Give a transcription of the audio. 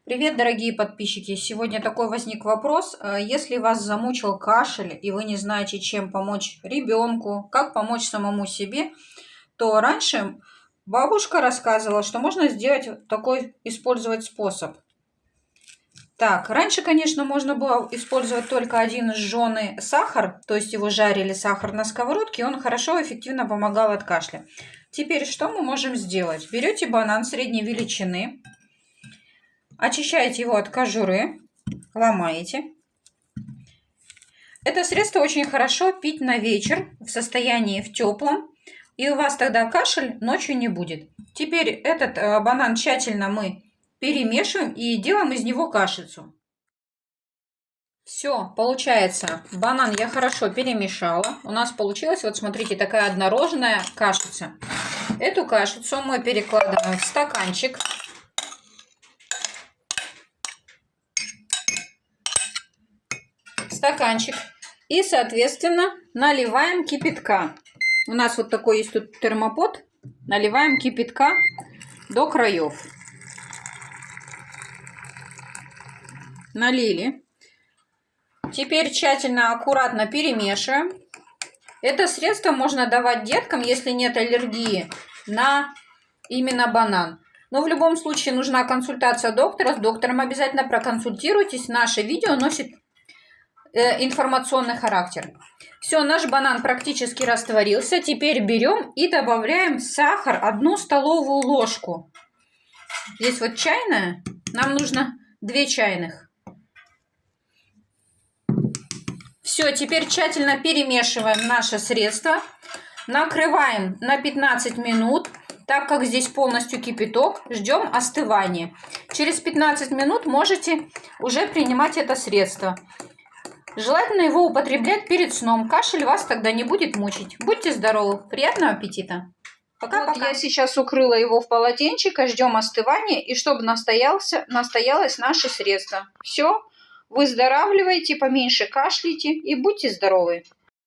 Привет, дорогие подписчики! Сегодня такой возник вопрос. Если вас замучил кашель и вы не знаете, чем помочь ребенку, как помочь самому себе, то раньше бабушка рассказывала, что можно сделать такой, использовать способ. Так, раньше, конечно, можно было использовать только один жженый сахар, то есть его жарили сахар на сковородке, и он хорошо, эффективно помогал от кашля. Теперь что мы можем сделать? Берете банан средней величины, очищаете его от кожуры, ломаете. Это средство очень хорошо пить на вечер в состоянии в теплом, и у вас тогда кашель ночью не будет. Теперь этот банан тщательно мы перемешиваем и делаем из него кашицу. Все, получается, банан я хорошо перемешала. У нас получилась, вот смотрите, такая однородная кашица. Эту кашицу мы перекладываем в стаканчик. И, соответственно, наливаем кипятка. У нас вот такой есть тут термопот. Наливаем кипятка до краев. Налили. Теперь тщательно, аккуратно перемешиваем. Это средство можно давать деткам, если нет аллергии на именно банан. Но в любом случае нужна консультация доктора. С доктором обязательно проконсультируйтесь. Наше видео носит информационный характер. Все, наш банан практически растворился. Теперь берем и добавляем сахар 1 столовую ложку. Здесь вот чайная. Нам нужно 2 чайных. Все, теперь тщательно перемешиваем наше средство. Накрываем на 15 минут. Так как здесь полностью кипяток, ждем остывания. Через 15 минут можете уже принимать это средство. Желательно его употреблять перед сном. Кашель вас тогда не будет мучить. Будьте здоровы. Приятного аппетита. Пока-пока. Вот я сейчас укрыла его в полотенчик, ждем остывания, и чтобы настоялось наше средство. Все, выздоравливайте, поменьше кашляйте и будьте здоровы.